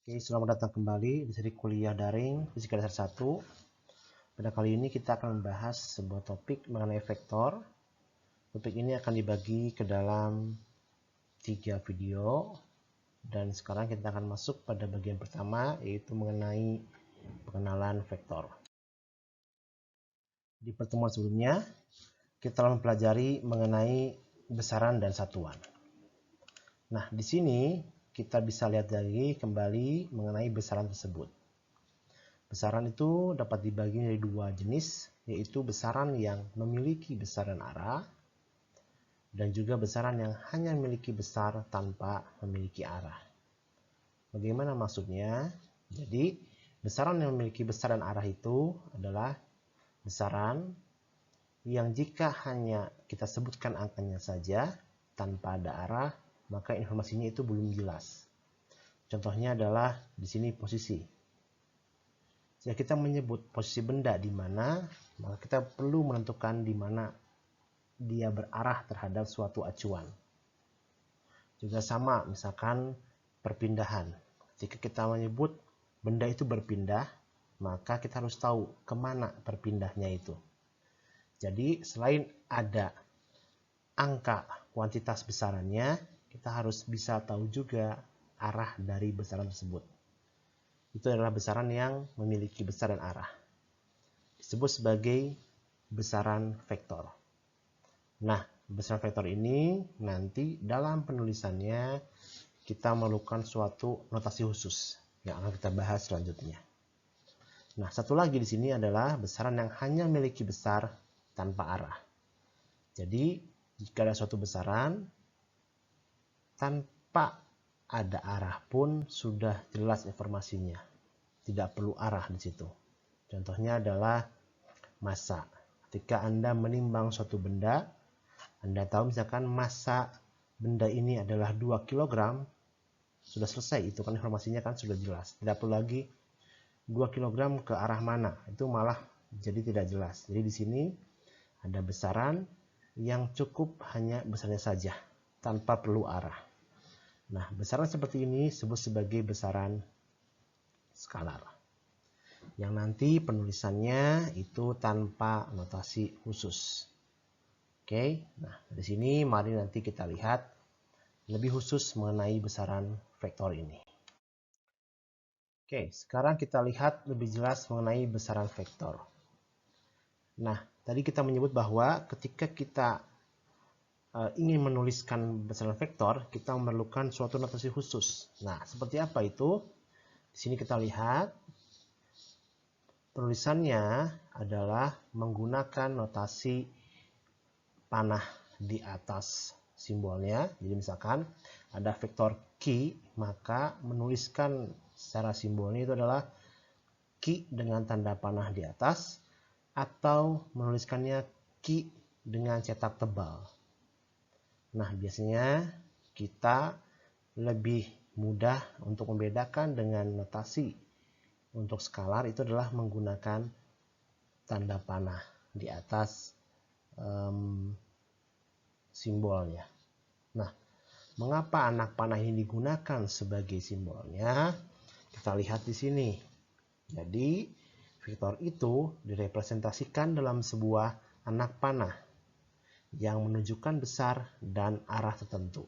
Oke, selamat datang kembali di seri kuliah daring Fisika Dasar 1. Pada kali ini kita akan membahas sebuah topik mengenai vektor. Topik ini akan dibagi ke dalam 3 video. Dan sekarang kita akan masuk pada bagian pertama, yaitu mengenai pengenalan vektor. Di pertemuan sebelumnya, kita telah mempelajari mengenai besaran dan satuan. Nah, di sini kita bisa lihat lagi kembali mengenai besaran tersebut. Besaran itu dapat dibagi menjadi dua jenis, yaitu besaran yang memiliki besaran arah dan juga besaran yang hanya memiliki besar tanpa memiliki arah. Bagaimana maksudnya? Jadi, besaran yang memiliki besar dan arah itu adalah besaran yang jika hanya kita sebutkan angkanya saja tanpa ada arah, maka informasinya itu belum jelas. Contohnya adalah di sini posisi. Jika kita menyebut posisi benda di mana, maka kita perlu menentukan di mana dia berarah terhadap suatu acuan. Juga sama, misalkan perpindahan. Jika kita menyebut benda itu berpindah, maka kita harus tahu kemana berpindahnya itu. Jadi selain ada angka kuantitas besarannya, kita harus bisa tahu juga arah dari besaran tersebut. Itu adalah besaran yang memiliki besar dan arah. Disebut sebagai besaran vektor. Nah, besaran vektor ini nanti dalam penulisannya kita memerlukan suatu notasi khusus yang akan kita bahas selanjutnya. Nah, satu lagi di sini adalah besaran yang hanya memiliki besar tanpa arah. Jadi, jika ada suatu besaran tanpa ada arah pun sudah jelas informasinya. Tidak perlu arah di situ. Contohnya adalah massa. Ketika Anda menimbang suatu benda, Anda tahu misalkan massa benda ini adalah 2 kg, sudah selesai, itu kan informasinya kan sudah jelas. Tidak perlu lagi 2 kg ke arah mana, itu malah jadi tidak jelas. Jadi di sini ada besaran yang cukup hanya besarnya saja, tanpa perlu arah. Nah, besaran seperti ini disebut sebagai besaran skalar. Yang nanti penulisannya itu tanpa notasi khusus. Oke, nah di sini mari nanti kita lihat lebih khusus mengenai besaran vektor ini. Oke, sekarang kita lihat lebih jelas mengenai besaran vektor. Nah, tadi kita menyebut bahwa ketika kita ingin menuliskan besaran vektor, kita memerlukan suatu notasi khusus. Nah, seperti apa itu? Di sini kita lihat penulisannya adalah menggunakan notasi panah di atas simbolnya. Jadi misalkan ada vektor Q, maka menuliskan secara simbolnya itu adalah Q dengan tanda panah di atas, atau menuliskannya Q dengan cetak tebal. Nah, biasanya kita lebih mudah untuk membedakan dengan notasi untuk skalar itu adalah menggunakan tanda panah di atas simbolnya. Nah, mengapa anak panah ini digunakan sebagai simbolnya? Kita lihat di sini. Jadi, vektor itu direpresentasikan dalam sebuah anak panah yang menunjukkan besar dan arah tertentu.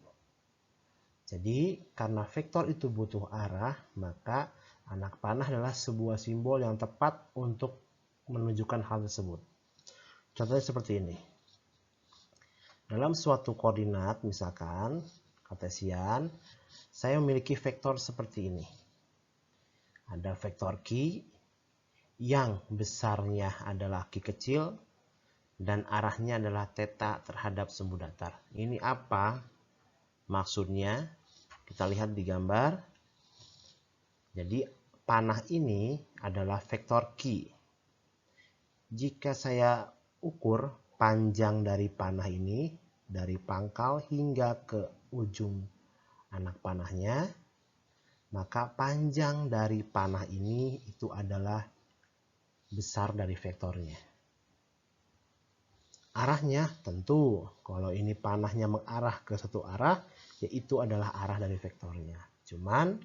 Jadi, karena vektor itu butuh arah, maka anak panah adalah sebuah simbol yang tepat untuk menunjukkan hal tersebut. Contohnya seperti ini. Dalam suatu koordinat, misalkan kartesian, saya memiliki vektor seperti ini. Ada vektor Q yang besarnya adalah Q kecil dan arahnya adalah theta terhadap sumbu datar. Ini apa maksudnya? Kita lihat di gambar. Jadi panah ini adalah vektor Q. Jika saya ukur panjang dari panah ini, dari pangkal hingga ke ujung anak panahnya, maka panjang dari panah ini itu adalah besar dari vektornya. Arahnya tentu, kalau ini panahnya mengarah ke satu arah, yaitu adalah arah dari vektornya. Cuman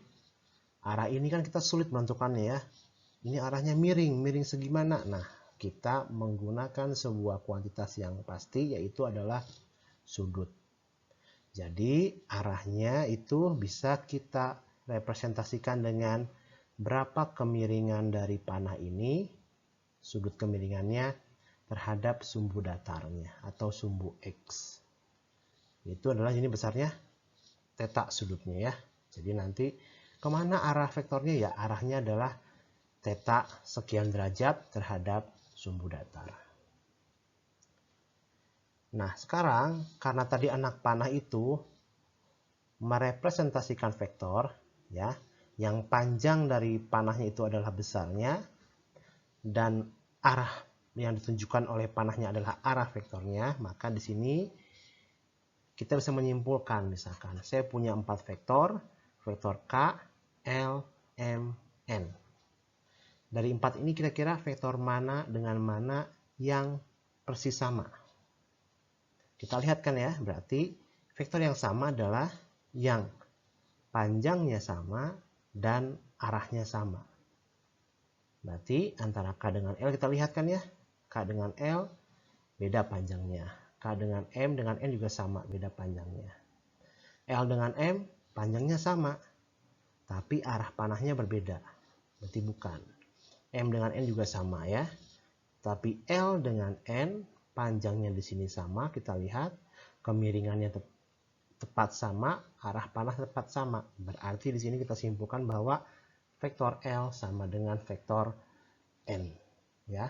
Arah ini kan kita sulit menentukannya ya. Ini arahnya miring, miring segimana? Nah, kita menggunakan sebuah kuantitas yang pasti, yaitu adalah sudut. Jadi arahnya itu bisa kita representasikan dengan berapa kemiringan dari panah ini, sudut kemiringannya terhadap sumbu datarnya atau sumbu X. Itu adalah ini besarnya theta sudutnya ya. Jadi nanti kemana arah vektornya ya? Arahnya adalah theta sekian derajat terhadap sumbu datar. Nah, sekarang karena tadi anak panah itu merepresentasikan vektor ya, yang panjang dari panahnya itu adalah besarnya dan arah yang ditunjukkan oleh panahnya adalah arah vektornya, maka di sini kita bisa menyimpulkan misalkan saya punya 4 vektor, vektor K, L, M, N. Dari 4 ini kira-kira vektor mana dengan mana yang persis sama? Kita lihat kan ya, berarti vektor yang sama adalah yang panjangnya sama dan arahnya sama. Berarti antara K dengan L kita lihat kan ya, K dengan L beda panjangnya. K dengan M dengan N juga sama, beda panjangnya. L dengan M panjangnya sama, tapi arah panahnya berbeda. Berarti bukan. M dengan N juga sama ya, tapi L dengan N panjangnya di sini sama, kita lihat kemiringannya tepat sama, arah panah tepat sama. Berarti di sini kita simpulkan bahwa vektor L sama dengan vektor N, ya.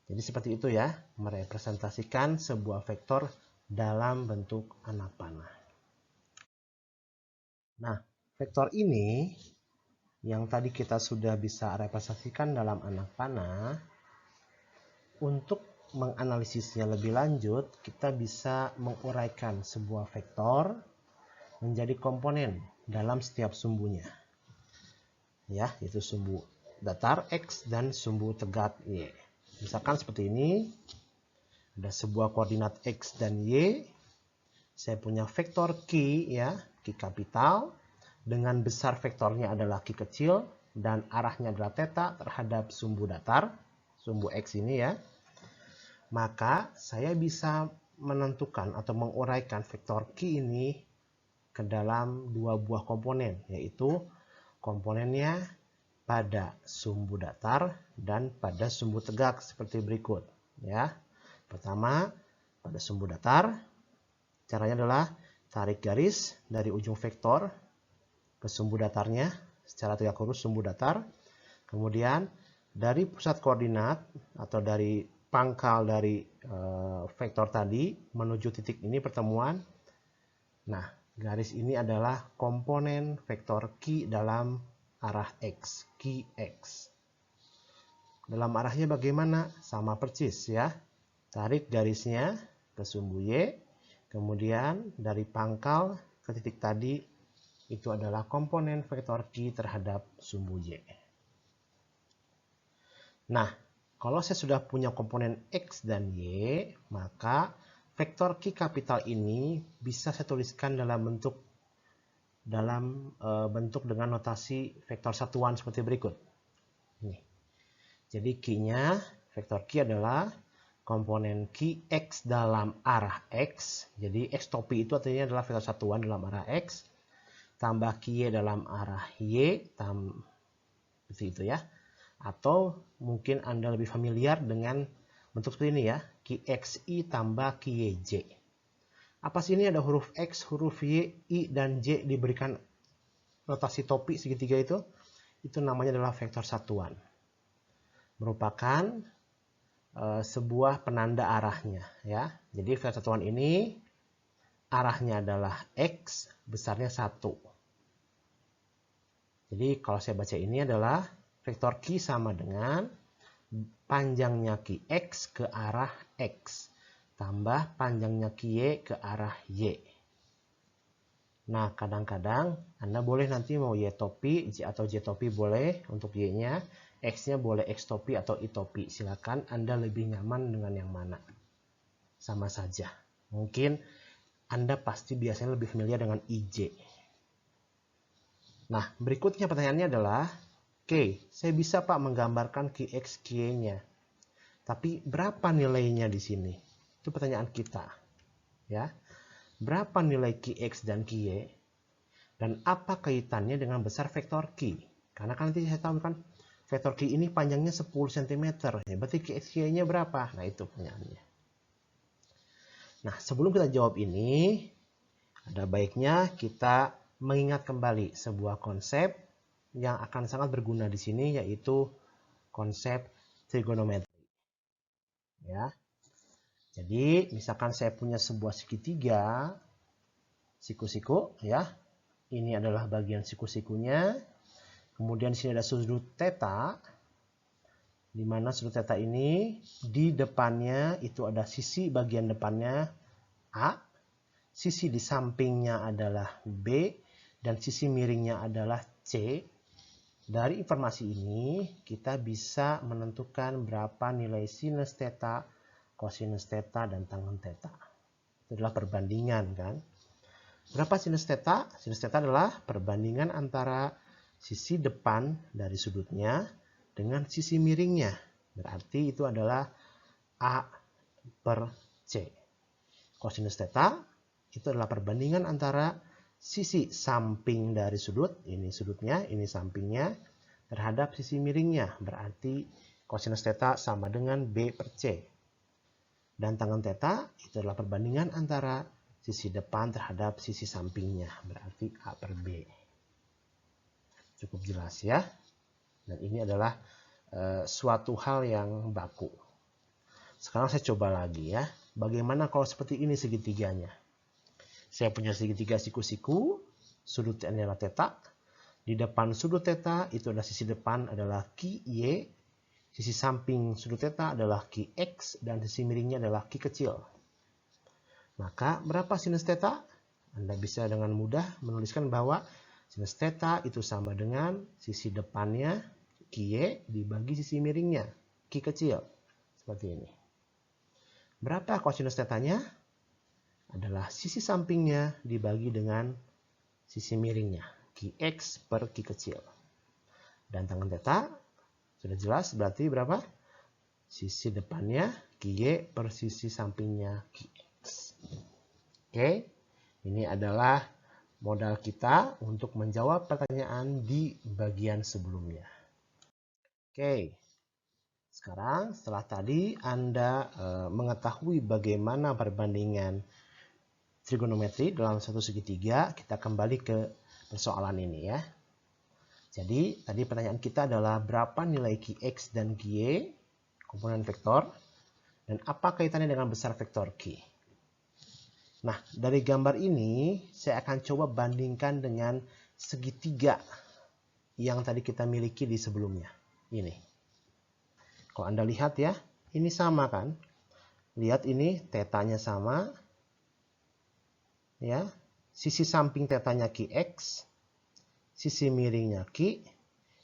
Jadi seperti itu ya, merepresentasikan sebuah vektor dalam bentuk anak panah. Nah, vektor ini yang tadi kita sudah bisa representasikan dalam anak panah, untuk menganalisisnya lebih lanjut, kita bisa menguraikan sebuah vektor menjadi komponen dalam setiap sumbunya. Ya, yaitu sumbu datar X dan sumbu tegak Y. Misalkan seperti ini, ada sebuah koordinat X dan Y. Saya punya vektor Q ya, Q kapital, dengan besar vektornya adalah Q kecil dan arahnya adalah theta terhadap sumbu datar, sumbu X ini ya. Maka saya bisa menentukan atau menguraikan vektor Q ini ke dalam dua buah komponen, yaitu komponennya pada sumbu datar dan pada sumbu tegak seperti berikut ya. Pertama, pada sumbu datar, caranya adalah tarik garis dari ujung vektor ke sumbu datarnya secara tegak lurus sumbu datar. Kemudian dari pusat koordinat atau dari pangkal dari vektor tadi menuju titik ini pertemuan. Nah, garis ini adalah komponen vektor Q dalam arah X, Qx. Dalam arahnya bagaimana? Sama persis ya. Tarik garisnya ke sumbu Y, kemudian dari pangkal ke titik tadi itu adalah komponen vektor Q terhadap sumbu Y. Nah, kalau saya sudah punya komponen X dan Y, maka vektor Q kapital ini bisa saya tuliskan dalam bentuk dengan notasi vektor satuan seperti berikut. Nih. Jadi Q-nya, vektor Q adalah komponen Qx dalam arah X. Jadi X topi itu artinya adalah vektor satuan dalam arah X. Tambah Qy dalam arah Y. Seperti itu ya. Atau mungkin Anda lebih familiar dengan bentuk seperti ini ya. Qxi tambah Qyj. Apa sih ini? Ada huruf X, huruf Y, I, dan J diberikan notasi topi segitiga itu. Itu namanya adalah vektor satuan. Merupakan sebuah penanda arahnya ya. Jadi vektor satuan ini arahnya adalah X, besarnya 1. Jadi kalau saya baca ini adalah vektor Q sama dengan panjangnya Qx ke arah X tambah panjangnya Qy ke arah Y. Nah, kadang-kadang Anda boleh nanti mau Y topi atau J topi boleh untuk Y-nya, X-nya boleh X topi atau Y topi. Silakan Anda lebih nyaman dengan yang mana. Sama saja. Mungkin Anda pasti biasanya lebih familiar dengan IJ. Nah, berikutnya pertanyaannya adalah, oke, saya bisa Pak menggambarkan Qx, Ky-nya. Tapi berapa nilainya di sini? Itu pertanyaan kita. Ya. Berapa nilai Qx dan Ky? Dan apa kaitannya dengan besar vektor Q? Karena kan nanti saya tahu kan vektor Q ini panjangnya 10 cm. Ya, berarti Qx, Ky-nya berapa? Nah, itu pertanyaannya. Nah, sebelum kita jawab ini, ada baiknya kita mengingat kembali sebuah konsep yang akan sangat berguna di sini, yaitu konsep trigonometri. Ya. Jadi, misalkan saya punya sebuah segitiga, siku-siku, ya. Ini adalah bagian siku-sikunya. Kemudian di sini ada sudut theta, di mana sudut theta ini di depannya itu ada sisi bagian depannya A, sisi di sampingnya adalah B, dan sisi miringnya adalah C. Dari informasi ini kita bisa menentukan berapa nilai sinus theta, cosinus theta, dan tangen theta. Itu adalah perbandingan kan. Berapa sinus theta? Sinus theta adalah perbandingan antara sisi depan dari sudutnya dengan sisi miringnya. Berarti itu adalah A per C. Cosinus theta itu adalah perbandingan antara sisi samping dari sudut, ini sudutnya, ini sampingnya, terhadap sisi miringnya. Berarti cosinus theta sama dengan B per C. Dan tangen theta itu adalah perbandingan antara sisi depan terhadap sisi sampingnya. Berarti A per B. Cukup jelas ya. Dan ini adalah suatu hal yang baku. Sekarang saya coba lagi ya. Bagaimana kalau seperti ini segitiganya? Saya punya segitiga siku-siku, sudut adalah theta. Di depan sudut theta itu adalah sisi depan adalah Ky, sisi samping sudut theta adalah Qx, dan sisi miringnya adalah Q kecil. Maka berapa sinus theta? Anda bisa dengan mudah menuliskan bahwa sinus theta itu sama dengan sisi depannya Ky dibagi sisi miringnya Q kecil. Seperti ini. Berapa cosinus theta-nya? Adalah sisi sampingnya dibagi dengan sisi miringnya, Qx per Q kecil. Dan tangen theta, sudah jelas berarti berapa? Sisi depannya Ky per sisi sampingnya Qx. Oke, ini adalah modal kita untuk menjawab pertanyaan di bagian sebelumnya. Oke, sekarang setelah tadi Anda mengetahui bagaimana perbandingan trigonometri dalam satu segitiga, kita kembali ke persoalan ini ya. Jadi tadi pertanyaan kita adalah berapa nilai Qx dan Ky, komponen vektor, dan apa kaitannya dengan besar vektor Q. Nah, dari gambar ini saya akan coba bandingkan dengan segitiga yang tadi kita miliki di sebelumnya. Ini. Kalau Anda lihat ya, ini sama kan? Lihat ini tetanya sama. Ya, sisi samping tetanya Qx, sisi miringnya Q,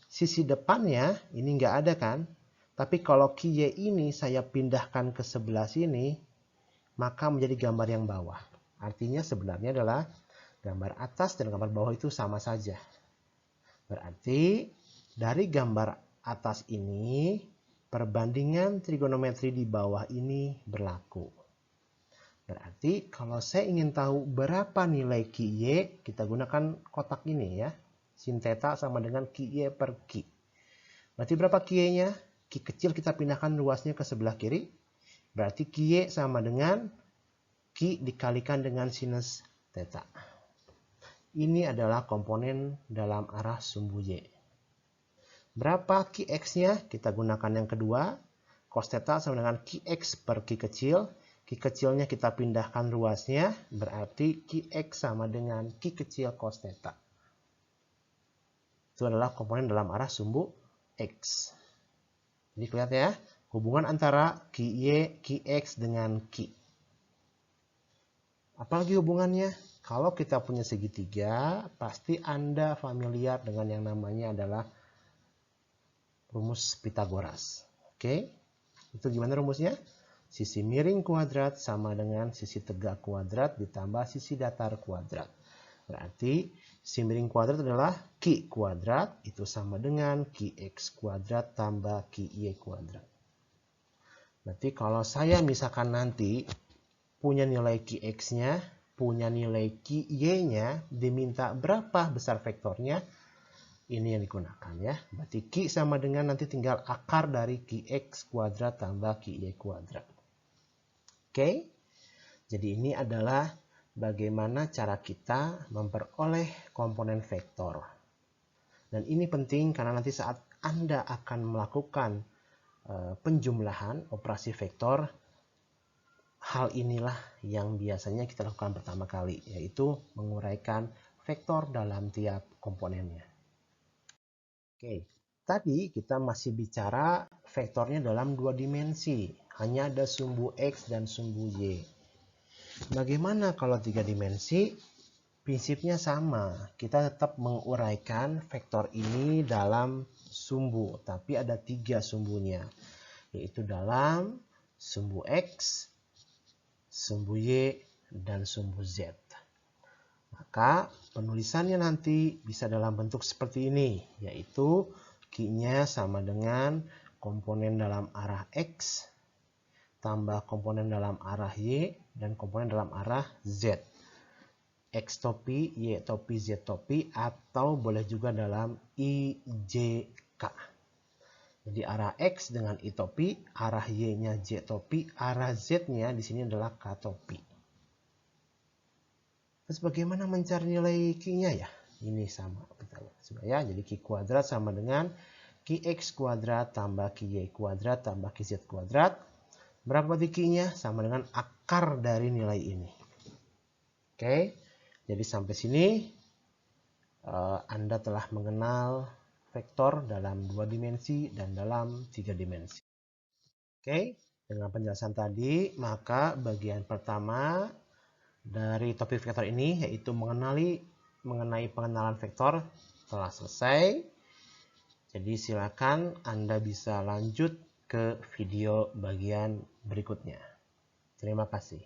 sisi depannya ini nggak ada kan? Tapi kalau Ky ini saya pindahkan ke sebelah sini, maka menjadi gambar yang bawah. Artinya sebenarnya adalah gambar atas dan gambar bawah itu sama saja. Berarti dari gambar atas ini, perbandingan trigonometri di bawah ini berlaku. Berarti kalau saya ingin tahu berapa nilai Ky, kita gunakan kotak ini ya. Sin theta sama dengan Ky per Q. Berarti berapa Ky-nya? Q kecil kita pindahkan luasnya ke sebelah kiri. Berarti Ky sama dengan Q dikalikan dengan sinus theta. Ini adalah komponen dalam arah sumbu Y. Berapa Qx-nya? Kita gunakan yang kedua. Cos theta sama dengan Qx per Q kecil. Q kecilnya kita pindahkan ruasnya, berarti Qx sama dengan Q kecil cos theta. Itu adalah komponen dalam arah sumbu X. Jadi kelihatan ya, hubungan antara Ky, Qx dengan Q. Apalagi hubungannya? Kalau kita punya segitiga, pasti Anda familiar dengan yang namanya adalah rumus Pitagoras. Oke, itu gimana rumusnya? Sisi miring kuadrat sama dengan sisi tegak kuadrat ditambah sisi datar kuadrat. Berarti si miring kuadrat adalah Q kuadrat, itu sama dengan QX kuadrat tambah QY kuadrat. Berarti kalau saya misalkan nanti punya nilai QX-nya, punya nilai QY-nya, diminta berapa besar vektornya, ini yang digunakan ya. Berarti Q sama dengan nanti tinggal akar dari QX kuadrat tambah QY kuadrat. Oke, jadi ini adalah bagaimana cara kita memperoleh komponen vektor. Dan ini penting karena nanti saat Anda akan melakukan penjumlahan operasi vektor, hal inilah yang biasanya kita lakukan pertama kali, yaitu menguraikan vektor dalam tiap komponennya. Oke, tadi kita masih bicara vektornya dalam 2 dimensi, hanya ada sumbu X dan sumbu Y. Bagaimana kalau 3 dimensi? Prinsipnya sama, kita tetap menguraikan vektor ini dalam sumbu, tapi ada 3 sumbunya, yaitu dalam sumbu X, sumbu Y, dan sumbu Z. Maka penulisannya nanti bisa dalam bentuk seperti ini, yaitu Q-nya sama dengan komponen dalam arah X, tambah komponen dalam arah Y, dan komponen dalam arah Z. X topi, Y topi, Z topi, atau boleh juga dalam IJK. Jadi arah X dengan I topi, arah Y-nya Z topi, arah Z-nya di sini adalah K topi. Terus bagaimana mencari nilai Q-nya ya? Ini sama. Ya, jadi Q kuadrat sama dengan QX kuadrat tambah QY kuadrat tambah QZ kuadrat. Berapa berarti Q-nya? Sama dengan akar dari nilai ini. Oke. Jadi sampai sini Anda telah mengenal vektor dalam 2 dimensi dan dalam 3 dimensi. Oke, dengan penjelasan tadi, maka bagian pertama dari topik vektor ini yaitu mengenai pengenalan vektor telah selesai. Jadi silakan Anda bisa lanjut ke video bagian berikutnya. Terima kasih.